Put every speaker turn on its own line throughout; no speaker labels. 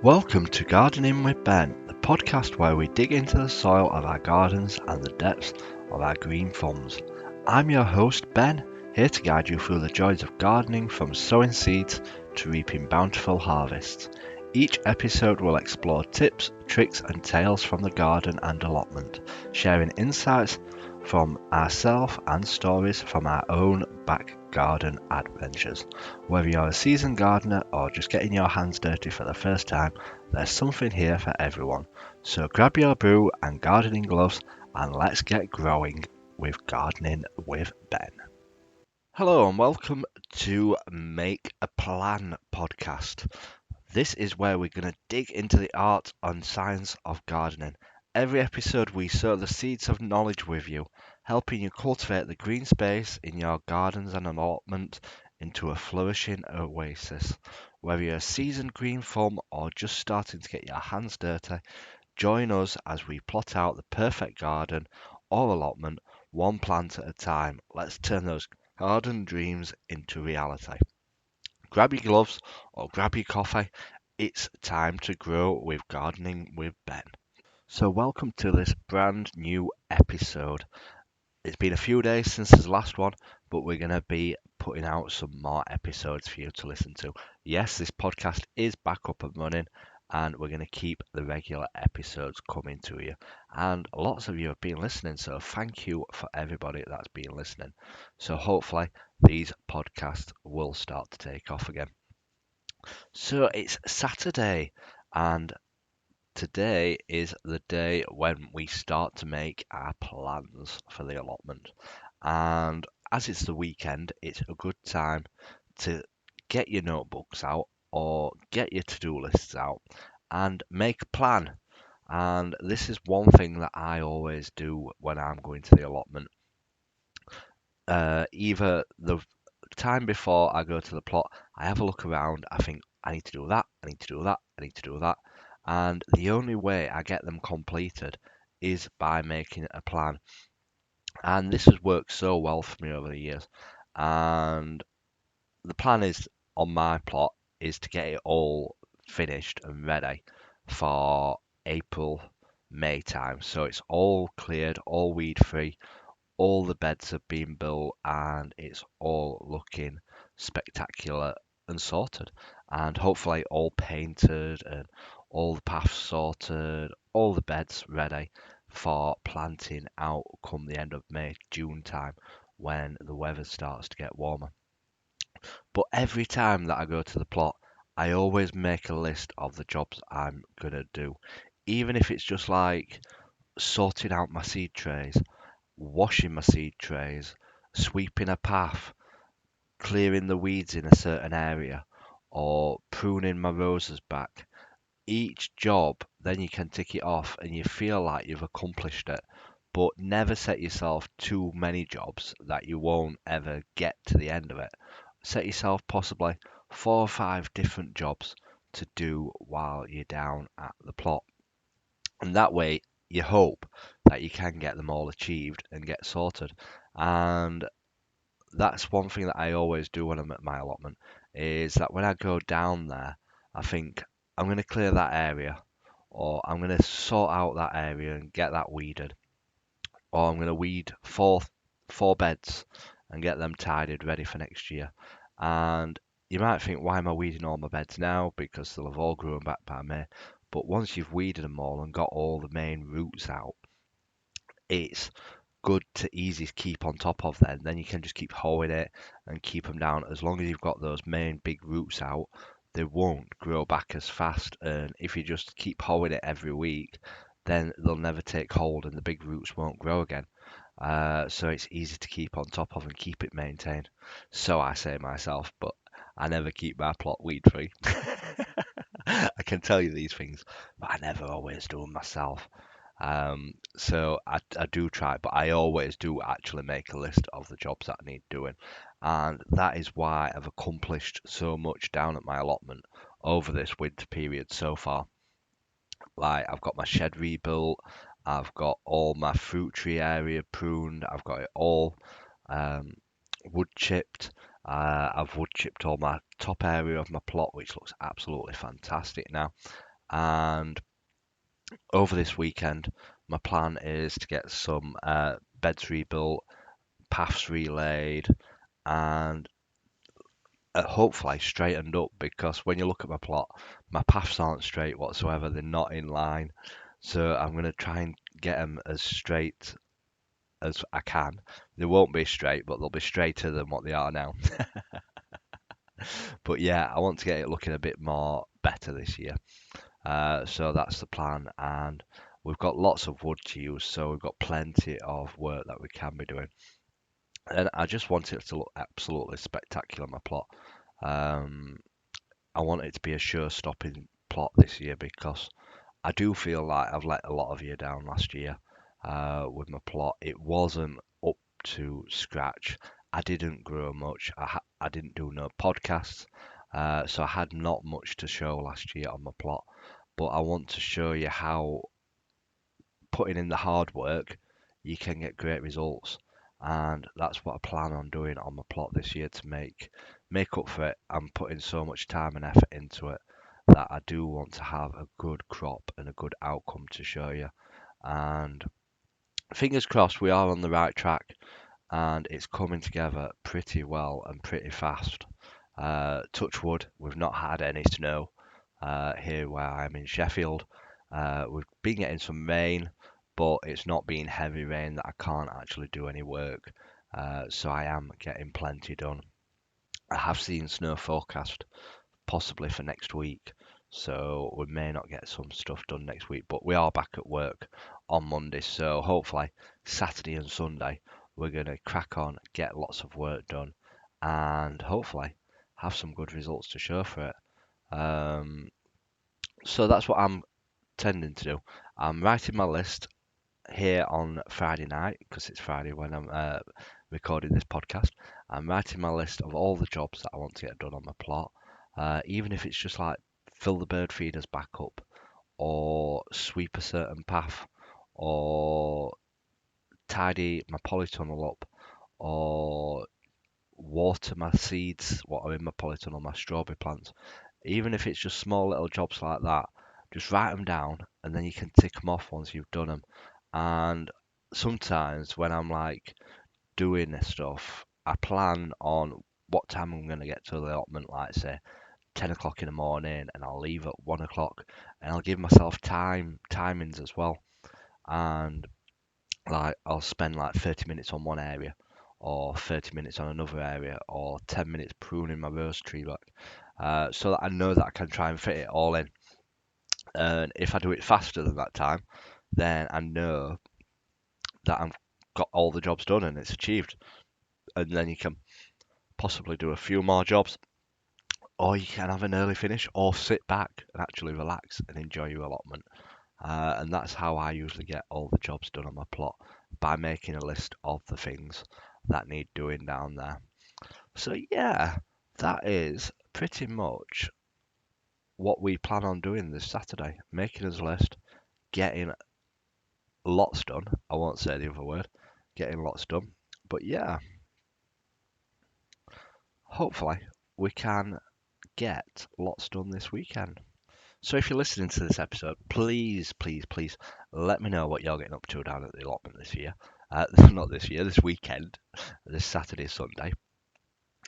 Welcome to Gardening with Ben, the podcast where we dig into the soil of our gardens and the depths of our green thumbs. I'm your host Ben, here to guide you through the joys of gardening from sowing seeds to reaping bountiful harvests. Each episode will explore tips, tricks and tales from the garden and allotment, sharing insights from ourselves and stories from our own back garden adventures. Whether you're a seasoned gardener or just getting your hands dirty for the first time, there's something here for everyone. So grab your brew and gardening gloves and let's get growing with Gardening with Ben. Hello and welcome to Make a Plan podcast. This is where we're going to dig into the art and science of gardening. Every episode we sow the seeds of knowledge with you, helping you cultivate the green space in your gardens and allotment into a flourishing oasis. Whether you're a seasoned green thumb or just starting to get your hands dirty, join us as we plot out the perfect garden or allotment, one plant at a time. Let's turn those garden dreams into reality. Grab your gloves or grab your coffee. It's time to grow with Gardening with Ben. So welcome to this brand new episode. It's been a few days since the last one, but we're going to be putting out some more episodes for you to listen to. Yes, this podcast is back up and running, and we're going to keep the regular episodes coming to you. And lots of you have been listening, so thank you for everybody that's been listening. So hopefully these podcasts will start to take off again. So it's Saturday, and today is the day when we start to make our plans for the allotment. And as it's the weekend, it's a good time to get your notebooks out or get your to-do lists out and make a plan. And this is one thing that I always do when I'm going to the allotment. Either the time before I go to the plot, I have a look around, I think I need to do that, I need to do that, I need to do that. And the only way I get them completed is by making a plan. And this has worked so well for me over the years. And the plan is on my plot is to get it all finished and ready for April, May time. So it's all cleared, all weed free, all the beds have been built and it's all looking spectacular and sorted, and hopefully all painted and all the paths sorted, all the beds ready for planting out come the end of May, June time when the weather starts to get warmer. But every time that I go to the plot, I always make a list of the jobs I'm gonna do, even if it's just like sorting out my seed trays, washing my seed trays, sweeping a path, clearing the weeds in a certain area, or pruning my roses back. Each job, then you can tick it off and you feel like you've accomplished it. But never set yourself too many jobs that you won't ever get to the end of it. Set yourself possibly 4 or 5 different jobs to do while you're down at the plot. And that way, you hope that you can get them all achieved and get sorted. And that's one thing that I always do when I'm at my allotment, is that when I go down there, I think I'm going to clear that area, or I'm going to sort out that area and get that weeded, or I'm going to weed four beds and get them tidied ready for next year. And you might think, why am I weeding all my beds now? Because they'll have all grown back by May. But once you've weeded them all and got all the main roots out, it's good to easy keep on top of then. Then you can just keep hoeing it and keep them down. As long as you've got those main big roots out, they won't grow back as fast. And if you just keep hoeing it every week, then they'll never take hold and the big roots won't grow again. So it's easy to keep on top of and keep it maintained. So I say myself, but I never keep my plot weed free. I can tell you these things, but I never always do them myself. So I do try, but I always do actually make a list of the jobs that I need doing. And that is why I've accomplished so much down at my allotment over this winter period so far. Like, I've got my shed rebuilt, I've got all my fruit tree area pruned, I've got it all um, wood chipped. I've wood chipped all my top area of my plot, which looks absolutely fantastic now. And over this weekend, my plan is to get some beds rebuilt, paths relaid, and hopefully straightened up, because when you look at my plot, my paths aren't straight whatsoever. They're not in line. So I'm going to try and get them as straight as I can. They won't be straight, but they'll be straighter than what they are now. But yeah, I want to get it looking a bit more better this year. So that's the plan, and we've got lots of wood to use, so we've got plenty of work that we can be doing. And I just want it to look absolutely spectacular, my plot. Um, I want it to be a show-stopping plot this year, because I do feel like I've let a lot of you down last year with my plot. It wasn't up to scratch. I didn't grow much. I didn't do no podcasts, so I had not much to show last year on my plot. But I want to show you how, putting in the hard work, you can get great results. And that's what I plan on doing on my plot this year to make up for it. I'm putting so much time and effort into it that I do want to have a good crop and a good outcome to show you. And fingers crossed, we are on the right track, and it's coming together pretty well and pretty fast. Touch wood, we've not had any snow here where I'm in Sheffield. We've been getting some rain, but it's not been heavy rain that I can't actually do any work. So I am getting plenty done. I have seen snow forecast possibly for next week, so we may not get some stuff done next week, but we are back at work on Monday, so hopefully Saturday and Sunday we're going to crack on, get lots of work done, and hopefully have some good results to show for it. So that's what I'm tending to do. I'm writing my list here on Friday night, because it's Friday when I'm recording this podcast. I'm writing my list of all the jobs that I want to get done on my plot, even if it's just like fill the bird feeders back up, or sweep a certain path, or tidy my polytunnel up, or water my seeds, what are in my polytunnel, my strawberry plants. Even if it's just small little jobs like that, just write them down, and then you can tick them off once you've done them. And sometimes when I'm like doing this stuff, I plan on what time I'm going to get to the allotment, like say 10 o'clock in the morning, and I'll leave at 1 o'clock, and I'll give myself timings as well. And like I'll spend like 30 minutes on one area, or 30 minutes on another area, or 10 minutes pruning my rose tree back, so that I know that I can try and fit it all in. And if I do it faster than that time, then I know that I've got all the jobs done and it's achieved. And then you can possibly do a few more jobs, or you can have an early finish, or sit back and actually relax and enjoy your allotment. And that's how I usually get all the jobs done on my plot, by making a list of the things that need doing down there. So yeah, that is pretty much what we plan on doing this Saturday. Making us a list, getting lots done. I won't say the other word. Getting lots done. But yeah, hopefully we can get lots done this weekend. So if you're listening to this episode, please, please, please let me know what you're getting up to down at the allotment this year. Not this year, this weekend, this Saturday, Sunday.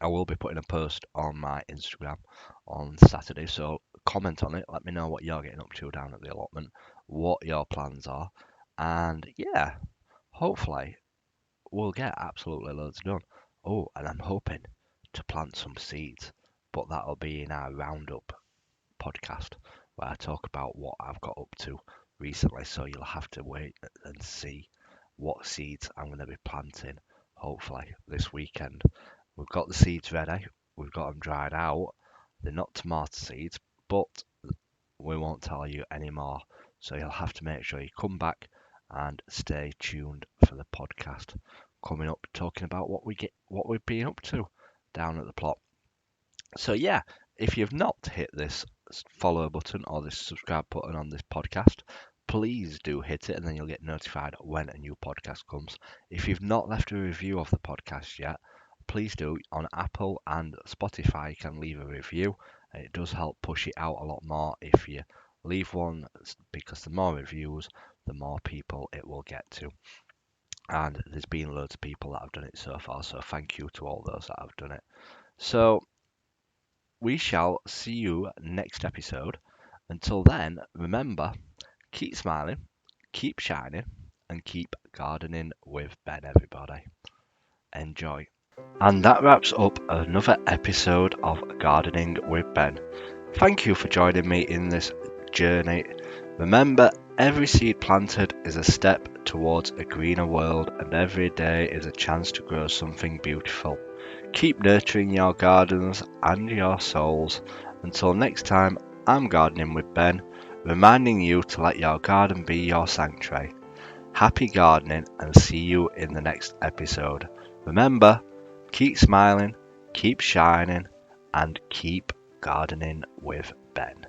I will be putting a post on my Instagram on Saturday, so comment on it. Let me know what you're getting up to down at the allotment, what your plans are, and yeah, hopefully we'll get absolutely loads done. Oh, and I'm hoping to plant some seeds, but that'll be in our roundup podcast, where I talk about what I've got up to recently. So you'll have to wait and see what seeds I'm going to be planting, hopefully this weekend. We've got the seeds ready, we've got them dried out. They're not tomato seeds, but we won't tell you anymore. So you'll have to make sure you come back and stay tuned for the podcast coming up, talking about what we've been up to down at the plot. So yeah, if you've not hit this follow button or this subscribe button on this podcast, please do hit it, and then you'll get notified when a new podcast comes. If you've not left a review of the podcast yet, please do. On Apple and Spotify, you can leave a review, and it does help push it out a lot more if you Leave one, because the more reviews, the more people it will get to. And there's been loads of people that have done it so far, so thank you to all those that have done it. So we shall see you next episode. Until then, remember, keep smiling, keep shining, and keep gardening with Ben, everybody. Enjoy. And that wraps up another episode of Gardening with Ben. Thank you for joining me in this journey. Remember, every seed planted is a step towards a greener world, and every day is a chance to grow something beautiful. Keep nurturing your gardens and your souls. Until next time, I'm Gardening with Ben, reminding you to let your garden be your sanctuary. Happy gardening, and see you in the next episode. Remember, keep smiling, keep shining, and keep gardening with Ben.